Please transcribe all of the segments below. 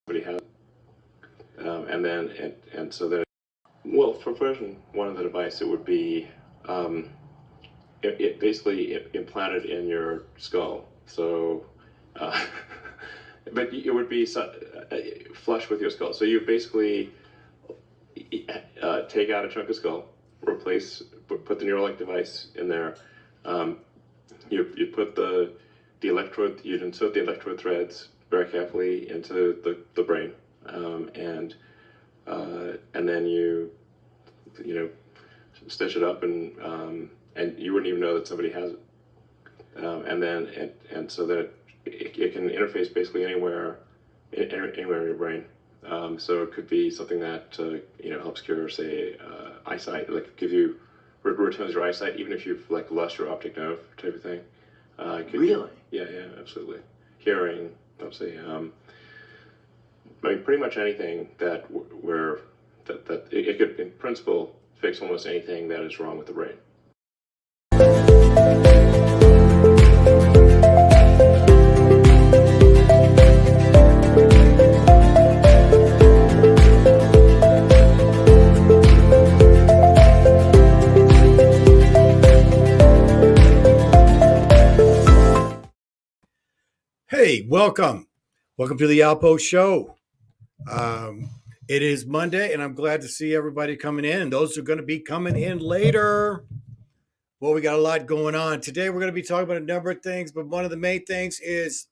somebody has, and then and so that well, for version one of the device, it would be um, it basically implanted in your skull. So, uh, but it would be flush with your skull. So you basically take out a chunk of skull, put the Neuralink device in there. Um, you put the electrode, you'd insert the electrode threads very carefully into the brain, and then you know stitch it up, and you wouldn't even know that somebody has it. And so that it can interface basically anywhere in your brain. So it could be something that helps cure, say, eyesight, like give you returns your eyesight, even if you've like lost your optic nerve type of thing. Really? Yeah, absolutely. Hearing, obviously. I mean, pretty much anything that where that it could, in principle, fix almost anything that is wrong with the brain. Hey, welcome. Welcome to the Alpo Show. It is Monday, and I'm glad to see everybody coming in, and those who are going to be coming in later. Well, we got a lot going on. Today, we're going to be talking about a number of things, but one of the main things is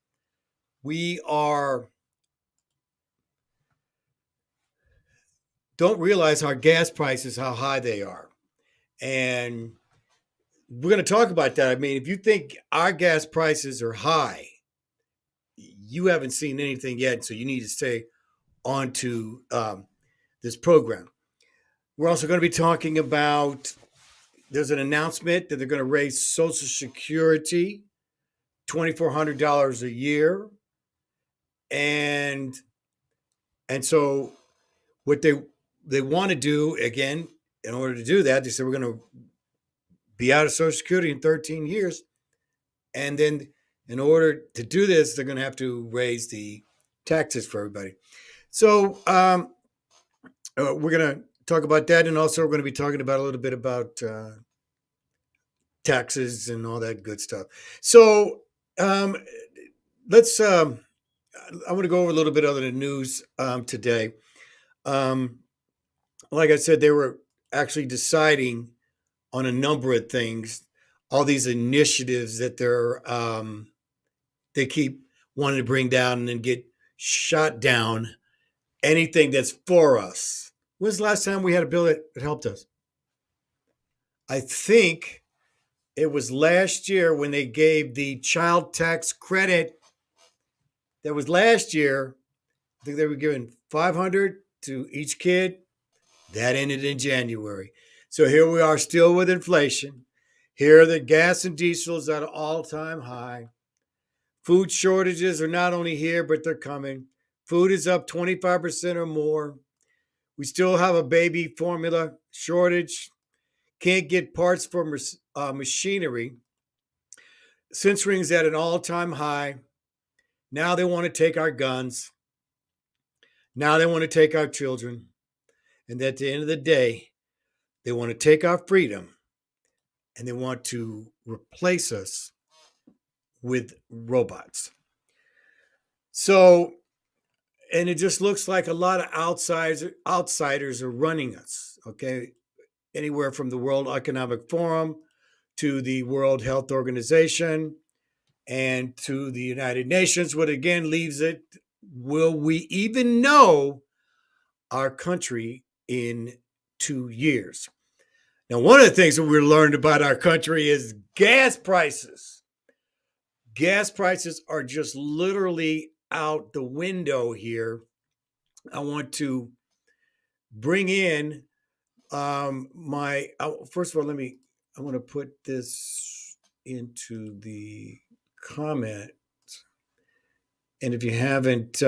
don't realize our gas prices, how high they are. And we're going to talk about that. I mean, if you think our gas prices are high, you haven't seen anything yet, so you need to stay on to this program. We're also going to be talking about, there's an announcement that they're going to raise Social Security $2,400 a year. And so what they want to do, again, in order to do that, they said we're going to be out of Social Security in 13 years. And then in order to do this, they're going to have to raise the taxes for everybody. So we're going to talk about that. And also we're going to be talking about a little bit about taxes and all that good stuff. So let's, I want to go over a little bit of the news today. Like I said, they were actually deciding on a number of things, all these initiatives that they keep wanting to bring down and then get shot down. Anything that's for us. When's the last time we had a bill that helped us? I think it was last year when they gave the child tax credit. That was last year. I think they were giving $500 to each kid. That ended in January. So here we are still with inflation. Here the gas and diesel is at an all-time high. Food shortages are not only here, but they're coming. Food is up 25% or more. We still have a baby formula shortage. Can't get parts for machinery. Censoring's at an all-time high. Now they want to take our guns. Now they want to take our children. And at the end of the day, they want to take our freedom and they want to replace us with robots. So, and it just looks like a lot of outsiders are running us, okay? Anywhere from the World Economic Forum to the World Health Organization and to the United Nations, what again leaves it, will we even know our country in 2 years? Now, one of the things that we learned about our country is gas prices. Gas prices are just literally out the window here. I want to bring in first of all, I want to put this into the comment. And if you haven't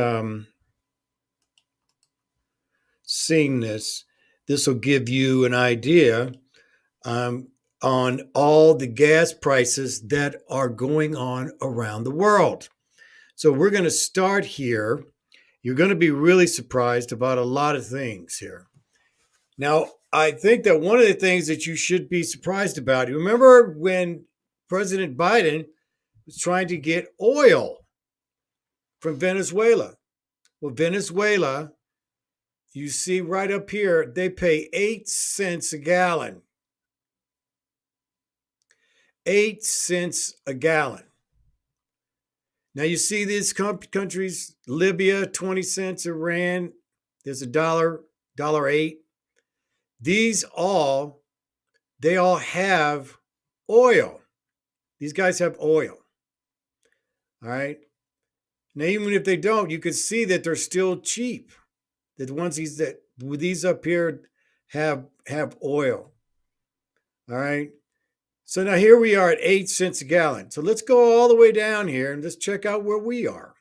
seen this, this will give you an idea on all the gas prices that are going on around the world. So we're going to start here you're going to be really surprised about a lot of things here. Now, I think that one of the things that you should be surprised about, you remember when President Biden was trying to get oil from Venezuela? Well, Venezuela, you see right up here, they pay 8 cents a gallon. 8 cents a gallon. Now you see these countries, Libya, 20 cents, Iran, there's $1.08. They all have oil. These guys have oil. All right. Now, even if they don't, you can see that they're still cheap. The ones these up here have oil. All right. So now here we are at 8 cents a gallon. So let's go all the way down here and let's check out where we are.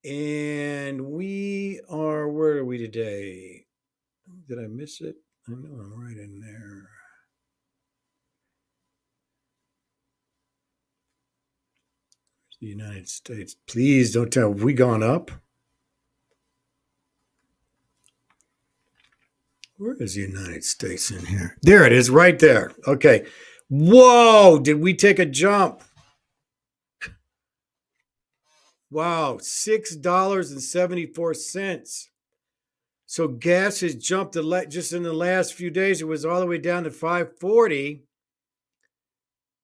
And we are, where are we today? Did I miss it? I know I'm right in there. The United States. Please don't tell. Have we gone up? Where is the United States in here? There it is, right there. Okay. Whoa, did we take a jump? Wow, $6.74. So gas has jumped just in the last few days. It was all the way down to $5.40.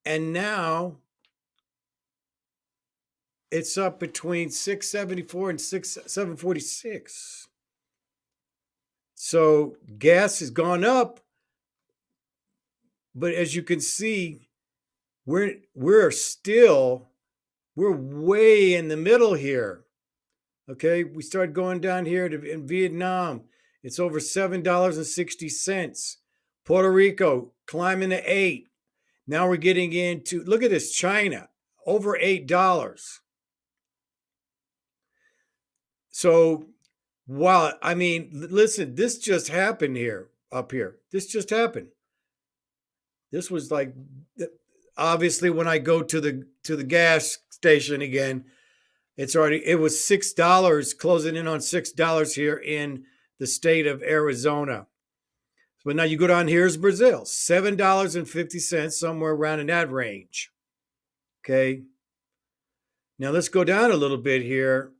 And now it's up between $6.74 and $7.46. So gas has gone up, but as you can see, we're way in the middle here. Okay, we started going down here in Vietnam. It's over $7.60. Puerto Rico climbing to 8. Now we're getting into, look at this, China, over $8. So, wow, I mean, listen, this just happened up here. This just happened. This was like, obviously, when I go to the gas station again, it was $6, closing in on $6 here in the state of Arizona. But now you go down, here's Brazil, $7.50, somewhere around in that range. Okay. Now let's go down a little bit here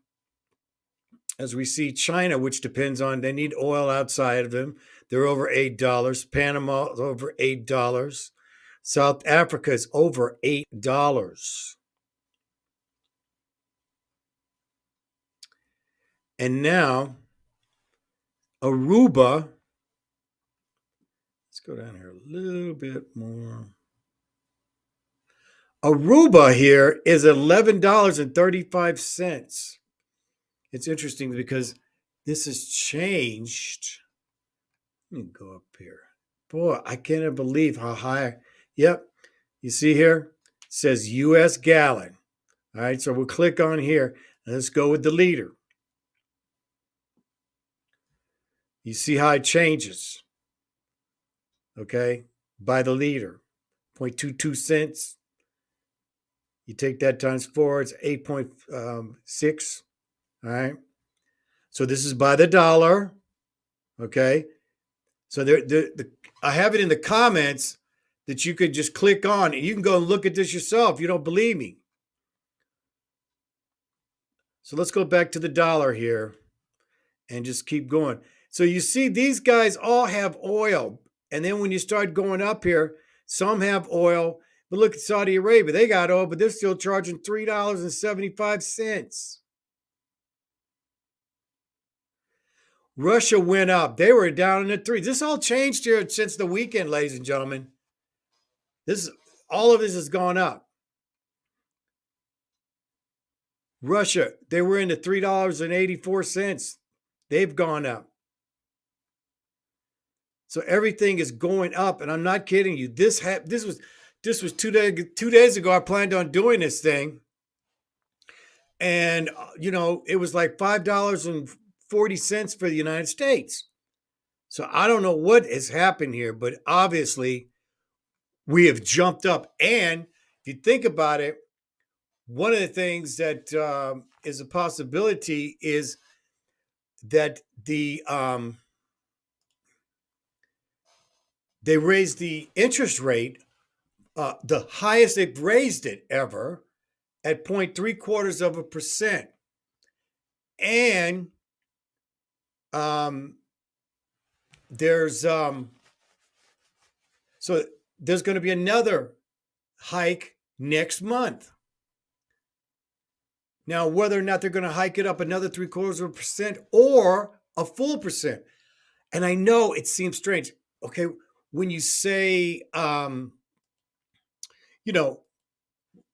as we see China, which depends on, they need oil outside of them. They're over $8. Panama is over $8. South Africa is over $8. And now Aruba, let's go down here a little bit more. Aruba here is $11.35. It's interesting because this has changed. Let me go up here. Boy, I can't believe how high. Yep. You see here? It says US gallon. All right. So we'll click on here and let's go with the liter. You see how it changes. Okay. By the liter. 0.22 cents. You take that times 4, it's 8.6. All right. So this is by the dollar. Okay. So I have it in the comments that you could just click on. You can go and look at this yourself if you don't believe me. So let's go back to the dollar here and just keep going. So you see these guys all have oil. And then when you start going up here, some have oil. But look at Saudi Arabia. They got oil, but they're still charging $3.75. Russia went up. They were down in the 3s. This all changed here since the weekend, ladies and gentlemen. All of this has gone up. Russia, they were in the $3.84. They've gone up. So everything is going up, and I'm not kidding you. This was 2 days ago. I planned on doing this thing, and it was like $5.40 for the United States. So I don't know what has happened here, but obviously we have jumped up. And if you think about it, one of the things that is a possibility is that they raised the interest rate, the highest they've raised it ever, at 0.75%. And there's so there's going to be another hike next month. Now, whether or not they're going to hike it up another 0.75% or a full percent, and I know it seems strange. Okay, when you say,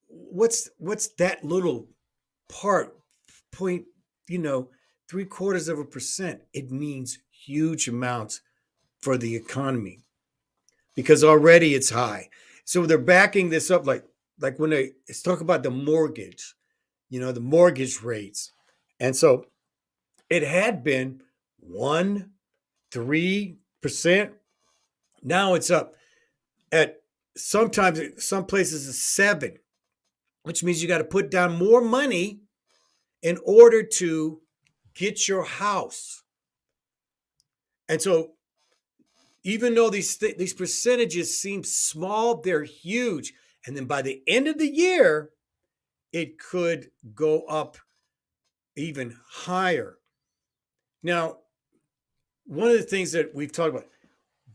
what's that little part, point, 0.75%? It means huge amounts for the economy because already it's high. So they're backing this up, like when they talk about the mortgage, the mortgage rates, and so it had been 1-3%. Now it's up at sometimes some places is 7, which means you got to put down more money in order to get your house. And so even though these percentages seem small, they're huge. And then by the end of the year, it could go up even higher. Now, one of the things that we've talked about,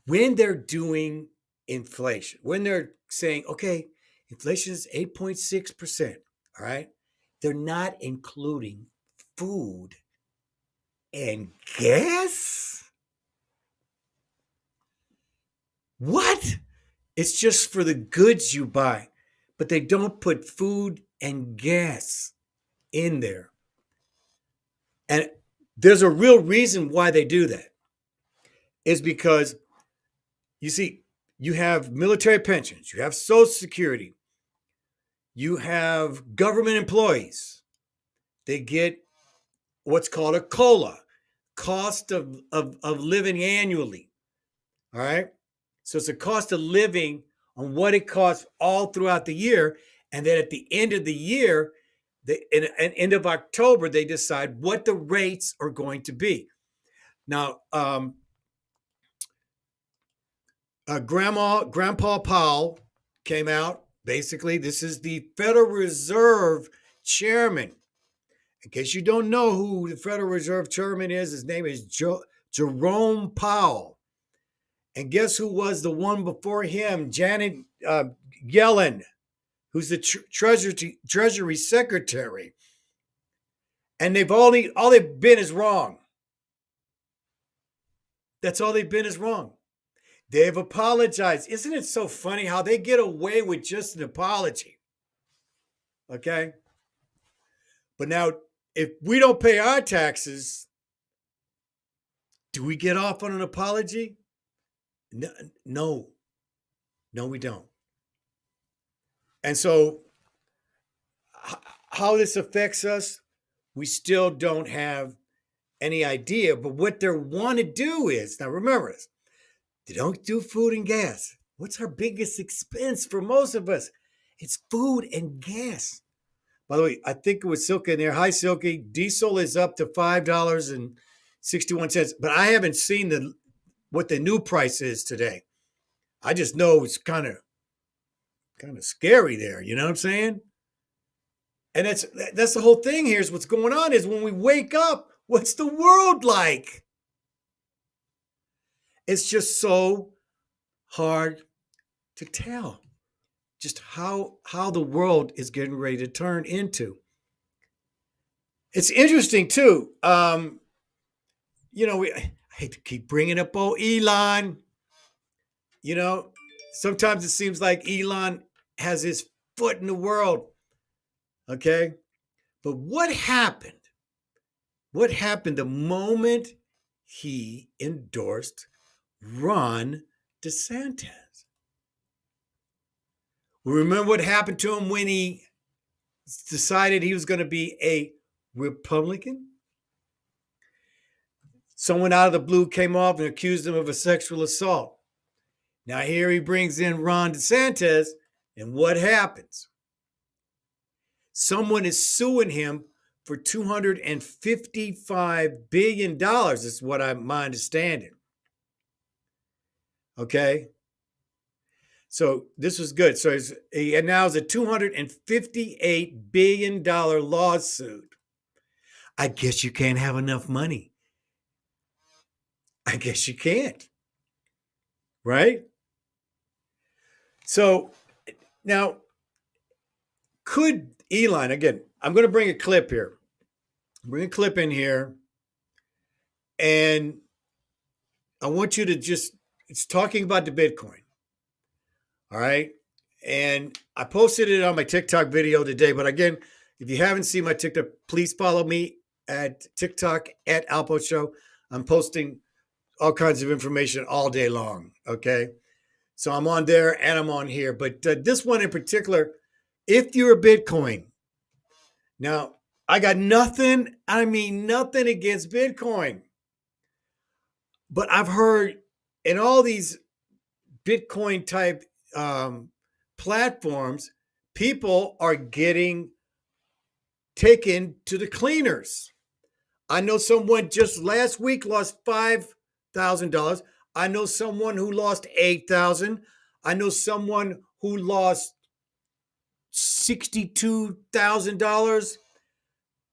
when they're doing inflation, when they're saying, okay, inflation is 8.6%, all right, they're not including food and gas? What? It's just for the goods you buy, but they don't put food and gas in there. And there's a real reason why they do that. Is because, you see, you have military pensions, you have Social Security, you have government employees. They get what's called a COLA, cost of living annually. All right? So it's a cost of living on what it costs all throughout the year. And then at the end of the year, end of October, they decide what the rates are going to be. Now, Grandpa Powell came out. Basically, this is the Federal Reserve chairman. In case you don't know who the Federal Reserve chairman is, his name is Jerome Powell. And guess who was the one before him? Janet Yellen, who's the Treasury Secretary. And all they've been is wrong. That's all they've been is wrong. They've apologized. Isn't it so funny how they get away with just an apology? Okay? But now, if we don't pay our taxes, do we get off on an apology? No, we don't. And so how this affects us, we still don't have any idea. But what they want to do is, now remember this, they don't do food and gas. What's our biggest expense for most of us? It's food and gas. By the way, I think it was Silky in there. Hi, Silky. Diesel is up to $5.61, but I haven't seen what the new price is today. I just know it's kind of scary there. You know what I'm saying? And that's the whole thing here is what's going on is when we wake up, what's the world like? It's just so hard to tell just how the world is getting ready to turn into. It's interesting too. I hate to keep bringing up Elon. Sometimes it seems like Elon has his foot in the world. Okay? But what happened? What happened the moment he endorsed Ron DeSantis? Remember what happened to him when he decided he was going to be a Republican? Someone out of the blue came off and accused him of a sexual assault. Now here he brings in Ron DeSantis, and what happens? Someone is suing him for $255 billion, is what my understanding. Okay. So this was good. So it now is a $258 billion lawsuit. I guess you can't have enough money. I guess you can't. Right? So now, could Elon, again, I'm going to bring a clip here. Bring a clip in here. And I want you to it's talking about the Bitcoin. All right. And I posted it on my TikTok video today. But again, if you haven't seen my TikTok, please follow me at TikTok at Alpo Show. I'm posting all kinds of information all day long. Okay. So I'm on there and I'm on here. But this one in particular, if you're a Bitcoin, now I got nothing against Bitcoin. But I've heard in all these Bitcoin type platforms, people are getting taken to the cleaners. I know someone just last week lost $5,000. I know someone who lost $8,000. I know someone who lost $62,000.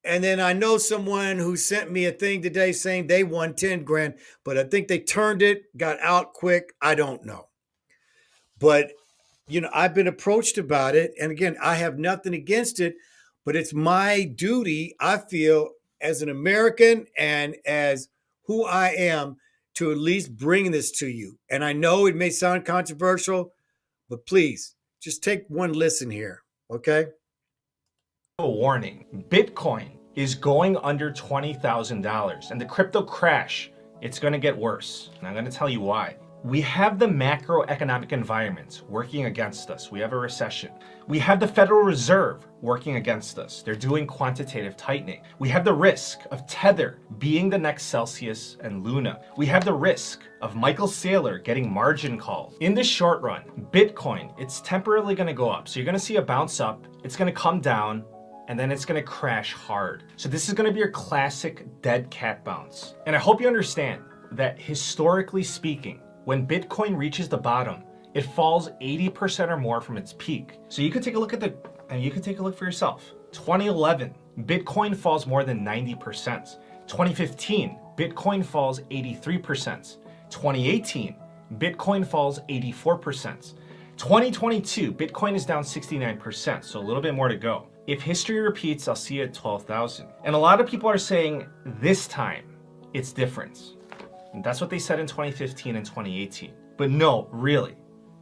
And then I know someone who sent me a thing today saying they won 10 grand, but I think they turned it, got out quick. I don't know. But, I've been approached about it. And again, I have nothing against it, but it's my duty, I feel, as an American and as who I am, to at least bring this to you. And I know it may sound controversial, but please just take one listen here. Okay. A warning, Bitcoin is going under $20,000 and the crypto crash, it's going to get worse. And I'm going to tell you why. We have the macroeconomic environment working against us. We have a recession. We have the Federal Reserve working against us. They're doing quantitative tightening. We have the risk of Tether being the next Celsius and Luna. We have the risk of Michael Saylor getting margin called. In the short run, Bitcoin, it's temporarily going to go up. So you're going to see a bounce up. It's going to come down, and then it's going to crash hard. So this is going to be your classic dead cat bounce. And I hope you understand that historically speaking, when Bitcoin reaches the bottom, it falls 80% or more from its peak. So you could take a look for yourself. 2011, Bitcoin falls more than 90%. 2015, Bitcoin falls 83%. 2018, Bitcoin falls 84%. 2022, Bitcoin is down 69%, so a little bit more to go. If history repeats, I'll see you at 12,000. And a lot of people are saying this time it's different. And that's what they said in 2015 and 2018. But no, really,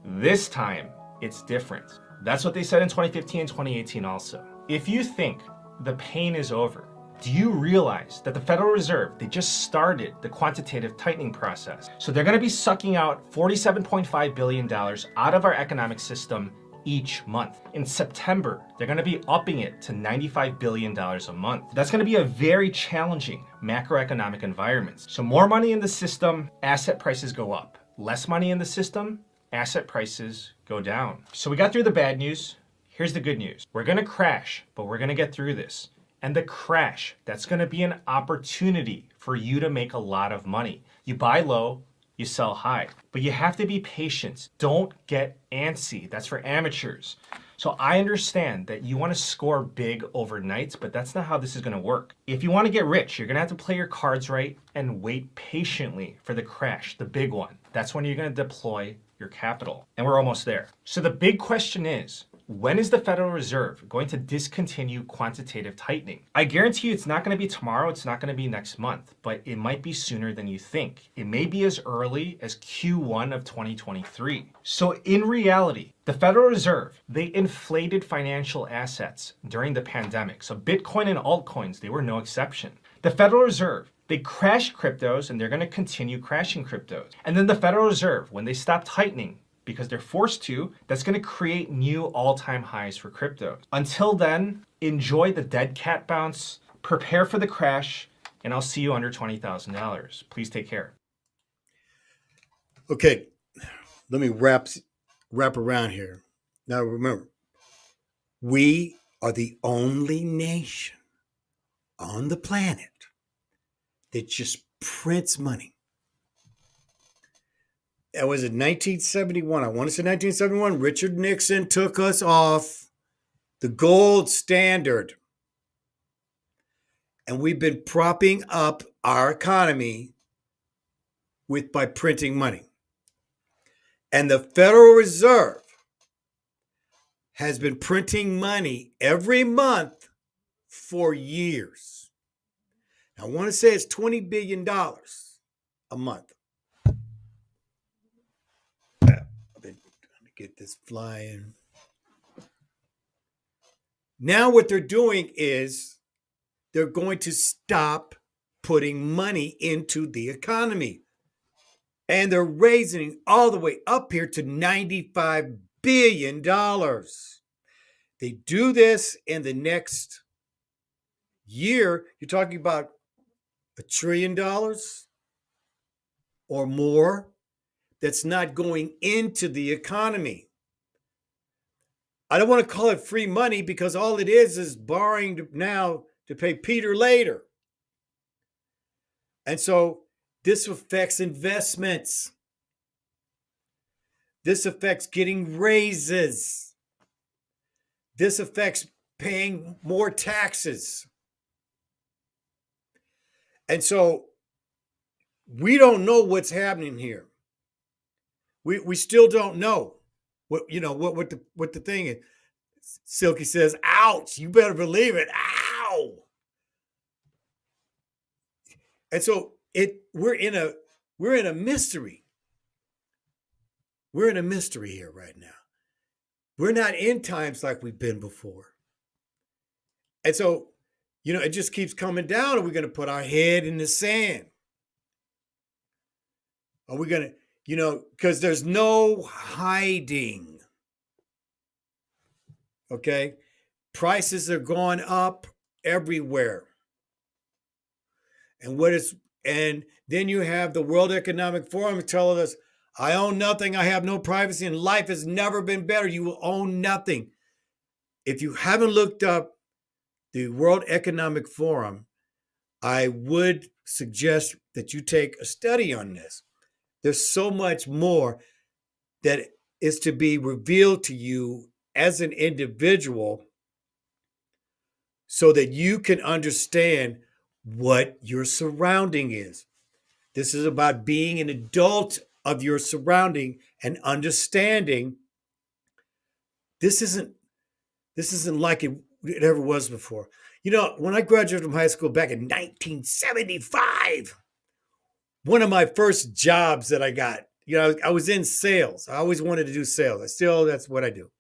this time it's different. That's what they said in 2015 and 2018 also. If you think the pain is over, do you realize that the Federal Reserve, they just started the quantitative tightening process? So they're going to be sucking out $47.5 billion out of our economic system each month. In September, they're going to be upping it to $95 billion a month. That's going to be a very challenging macroeconomic environment. So more money in the system, asset prices go up. Less money in the system, asset prices go down. So we got through the bad news. Here's the good news. We're going to crash, but we're going to get through this. And the crash, that's going to be an opportunity for you to make a lot of money. You buy low, you sell high, but you have to be patient. Don't get antsy. That's for amateurs. So I understand that you want to score big overnight, but that's not how this is going to work. If you want to get rich, you're going to have to play your cards right and wait patiently for the crash, the big one. That's when you're going to deploy your capital. And we're almost there. So the big question is, when is the Federal Reserve going to discontinue quantitative tightening? I guarantee you it's not going to be tomorrow, it's not going to be next month, but it might be sooner than you think. It may be as early as Q1 of 2023. So in reality, the Federal Reserve, they inflated financial assets during the pandemic. So Bitcoin and altcoins, they were no exception. The Federal Reserve, they crashed cryptos and they're going to continue crashing cryptos. And then the Federal Reserve, when they stop tightening, because they're forced to, that's going to create new all-time highs for crypto. Until then, enjoy the dead cat bounce, prepare for the crash, and I'll see you under $20,000. Please take care. Okay, let me wrap around here. Now remember, we are the only nation on the planet that just prints money. That was in 1971. I want to say 1971. Richard Nixon took us off the gold standard. And we've been propping up our economy by printing money. And the Federal Reserve has been printing money every month for years. I want to say it's $20 billion a month. I've been trying to get this flying. Now what they're doing is they're going to stop putting money into the economy. And they're raising it all the way up here to $95 billion. They do this in the next year. You're talking about $1 trillion or more that's not going into the economy. I don't want to call it free money because all it is borrowing now to pay Peter later. And so this affects investments. This affects getting raises. This affects paying more taxes. And so we don't know what's happening here. We still don't know what the thing is. Silky says, "Ouch!" You better believe it. Ow! And so we're in a mystery. We're in a mystery here right now. We're not in times like we've been before. And so, it just keeps coming down. Are we going to put our head in the sand? Are we going to, because there's no hiding. Okay? Prices are going up everywhere. And then you have the World Economic Forum telling us, I own nothing, I have no privacy, and life has never been better. You will own nothing. If you haven't looked up the World Economic Forum, I would suggest that you take a study on this. There's so much more that is to be revealed to you as an individual so that you can understand what your surrounding is. This is about being an adult of your surrounding and understanding this isn't like it ever was before. When I graduated from high school back in 1975, one of my first jobs that I got, I was in sales. I always wanted to do sales. That's what I do.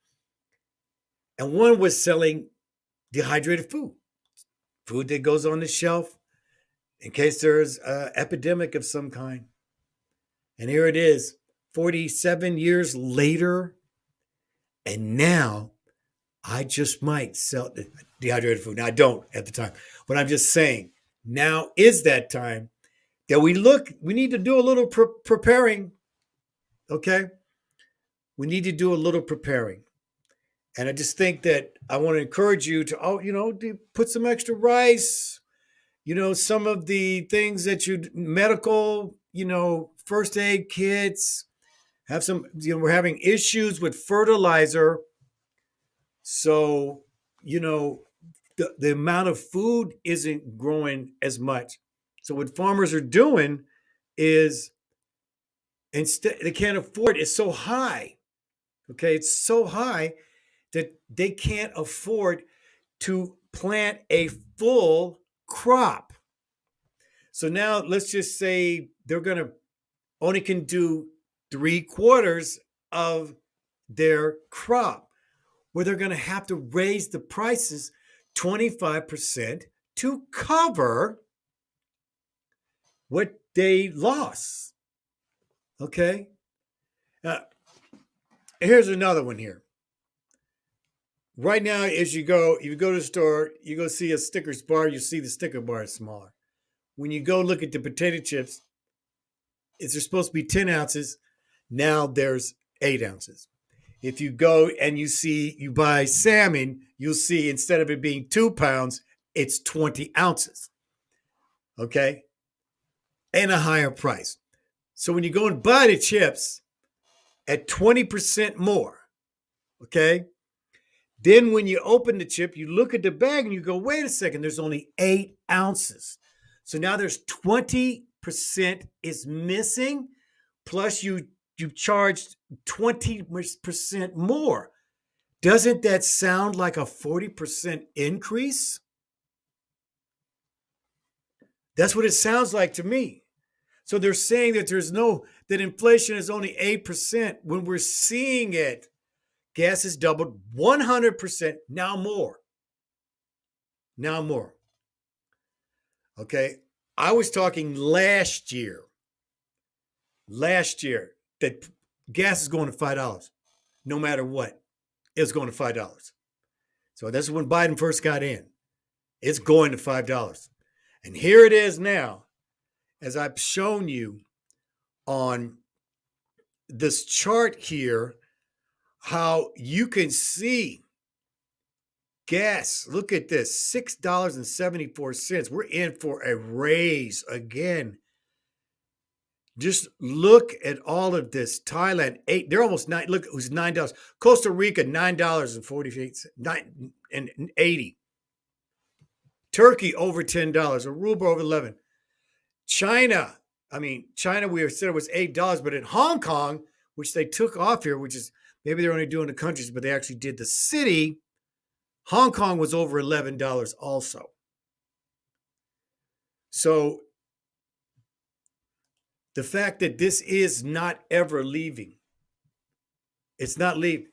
And one was selling dehydrated food that goes on the shelf in case there's an epidemic of some kind. And here it is, 47 years later, and now I just might sell dehydrated food. Now, I don't at the time, but I'm just saying, now is that time that we need to do a little preparing, okay? We need to do a little preparing. And I just think that I want to encourage you to put some extra rice, some of the things that medical, first aid kits, have some, we're having issues with fertilizer. So, the amount of food isn't growing as much. So what farmers are doing is instead they can't afford, it's so high. Okay. It's so high that they can't afford to plant a full crop. So now let's just say they're only can do 3/4 of their crop, where they're going to have to raise the prices 25% to cover what they lost. Okay. Here's another one here. Right now, if you go to the store, you go see a Snickers bar, you see the Snicker bar is smaller. When you go look at the potato chips, they're supposed to be 10 ounces. Now there's 8 ounces. If you go and you buy salmon, you'll see instead of it being 2 pounds, it's 20 ounces. Okay. And a higher price. So when you go and buy the chips at 20% more, okay, then when you open the chip, you look at the bag and you go, wait a second, there's only 8 ounces. So now there's 20% is missing, plus you charged 20% more. Doesn't that sound like a 40% increase? That's what it sounds like to me. So they're saying that that inflation is only 8% when we're seeing it. Gas has doubled 100%, now more. Now more. Okay. I was talking last year that gas is going to $5 no matter what. It's going to $5. So that's when Biden first got in. It's going to $5. And here it is now, as I've shown you on this chart here, how you can see gas. Look at this, $6.74. We're in for a raise again. Just look at all of this. Thailand, $8. They're almost $9. Look, it was $9. Costa Rica, $9.48, $9.80. Turkey over $10. Aruba over 11. China, we said it was $8, but in Hong Kong, which they took off here, which is maybe they're only doing the countries, but they actually did the city. Hong Kong was over $11 also. So the fact that this is not ever leaving, it's not leaving.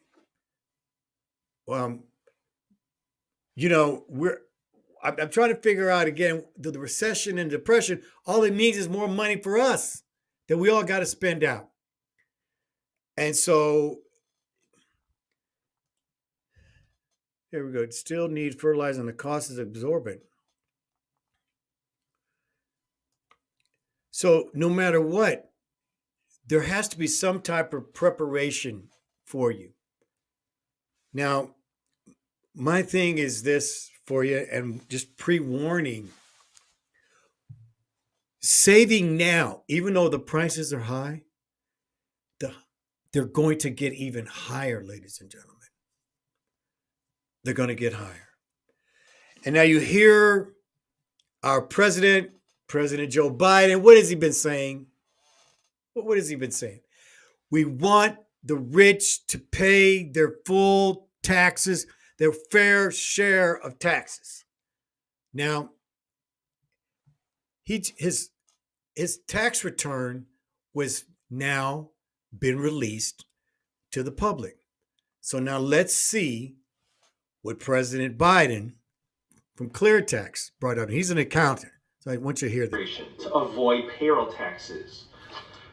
I'm trying to figure out again the recession and depression. All it means is more money for us that we all got to spend out. And so here we go. Still need fertilizer and the cost is absorbent. So no matter what, there has to be some type of preparation for you. Now, my thing is this for you, and just pre-warning. Saving now, even though the prices are high, they're going to get even higher, ladies and gentlemen. They're going to get higher. And now you hear our President Joe Biden, what has he been saying? What has he been saying? We want the rich to pay their full taxes, their fair share of taxes. Now, his tax return was now been released to the public. So now let's see what President Biden from ClearTax brought up. He's an accountant, so I want you to hear that. To avoid payroll taxes.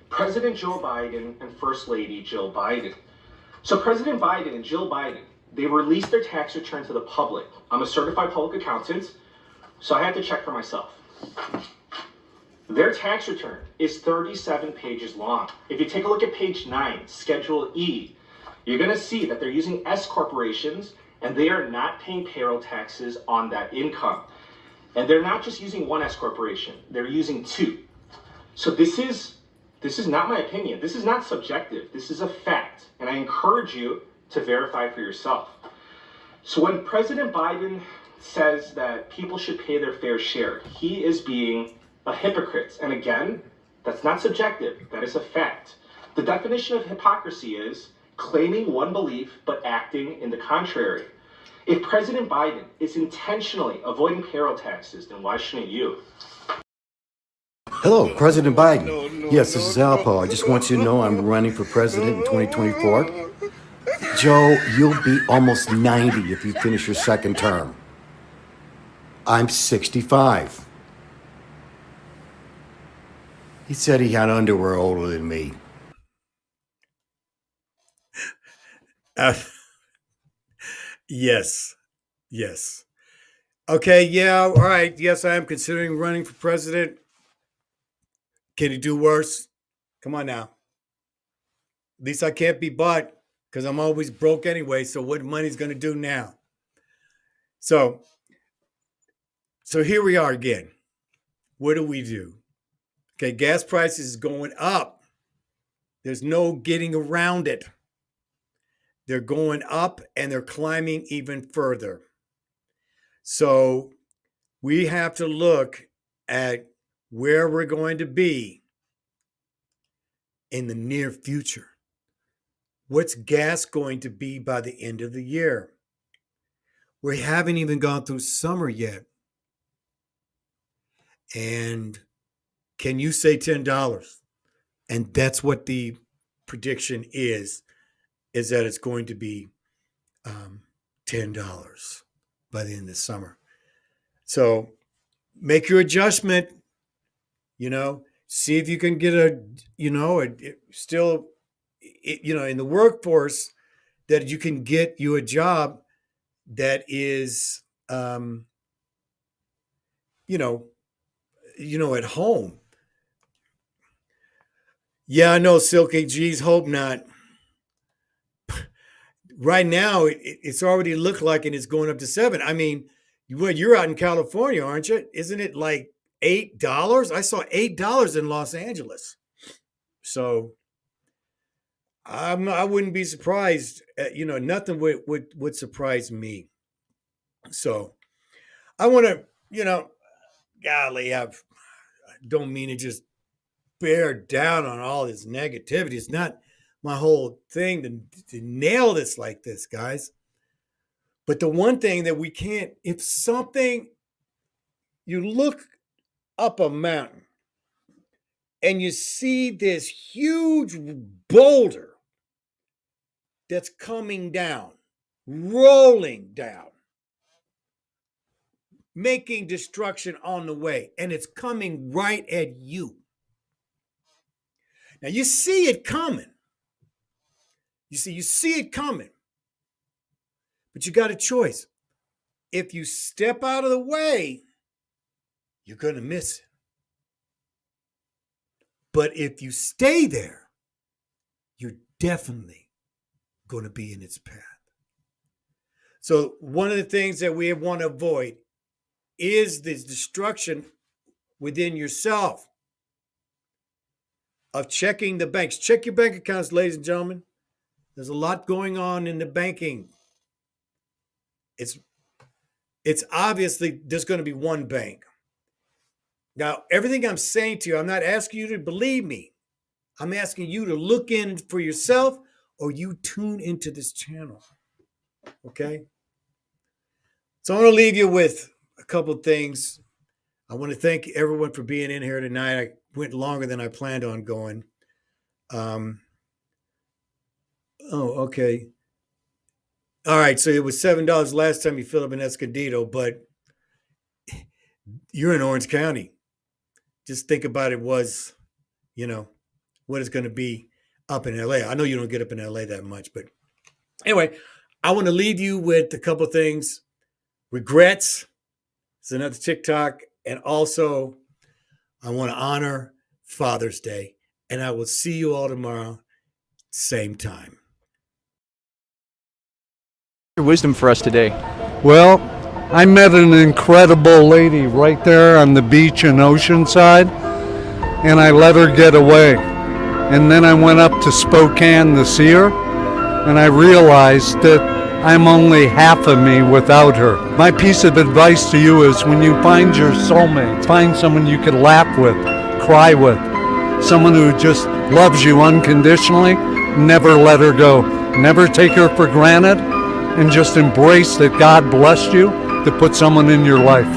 President Joe Biden and First Lady Jill Biden. So President Biden and Jill Biden, they released their tax return to the public. I'm a certified public accountant, so I had to check for myself. Their tax return is 37 pages long. If you take a look at page 9, Schedule E, you're going to see that they're using S corporations and they are not paying payroll taxes on that income. And they're not just using one S corporation, they're using 2. So this is not my opinion. This is not subjective. This is a fact. And I encourage you to verify for yourself. So when President Biden says that people should pay their fair share, he is being a hypocrite. And again, that's not subjective. That is a fact. The definition of hypocrisy is claiming one belief but acting in the contrary. If President Biden is intentionally avoiding payroll taxes, then why shouldn't you? Hello, President Biden. Yes, this is Alpo. I just want you to know I'm running for president in 2024. Joe, you'll be almost 90 if you finish your second term. I'm 65. He said he had underwear older than me. Yes. Okay, yeah, all right. Yes, I am considering running for president. Can he do worse? Come on now. At least I can't be bought. because I'm always broke anyway. So what money's going to do now? So here we are again. What do we do? Okay, gas prices is going up. There's no getting around it. They're going up and they're climbing even further. So we have to look at where we're going to be in the near future. What's gas going to be by the end of the year? We haven't even gone through summer yet. And can you say $10? And that's what the prediction is that it's going to be $10 by the end of the summer. So make your adjustment, see if you can get still, in the workforce, that you can get you a job that is, at home. Yeah, I know, Silky. Geez, hope not. Right now, it's already looked like, and it's going up to 7. I mean, you're out in California, aren't you? Isn't it like $8? I saw $8 in Los Angeles. So I wouldn't be surprised. Nothing would surprise me. So I want to, golly, I don't mean to just bear down on all this negativity. It's not my whole thing to nail this like this, guys. But the one thing that we can't, if something, you look up a mountain and you see this huge boulder that's coming down, rolling down, making destruction on the way, and it's coming right at you. Now you see it coming. You see it coming. But you got a choice. If you step out of the way, you're going to miss it. But if you stay there, you're definitely going to be in its path. So one of the things that we want to avoid is this destruction within yourself of checking the banks. Check your bank accounts, ladies and gentlemen. There's a lot going on in the banking. It's obviously there's going to be one bank. Now, everything I'm saying to you, I'm not asking you to believe me. I'm asking you to look in for yourself, or you tune into this channel. Okay? So I'm going to leave you with a couple of things. I want to thank everyone for being in here tonight. I went longer than I planned on going. Okay. All right, so it was $7 last time you filled up an Escondido, but you're in Orange County. Just think about it was, what it's going to be up in LA. I know you don't get up in LA that much, but anyway, I want to leave you with a couple of things. Regrets. It's another TikTok. And also, I want to honor Father's Day. And I will see you all tomorrow, same time. Your wisdom for us today. Well, I met an incredible lady right there on the beach in Oceanside, and I let her get away. And then I went up to Spokane to see her, and I realized that I'm only half of me without her. My piece of advice to you is when you find your soulmate, find someone you can laugh with, cry with, someone who just loves you unconditionally. Never let her go. Never take her for granted, and just embrace that God blessed you to put someone in your life.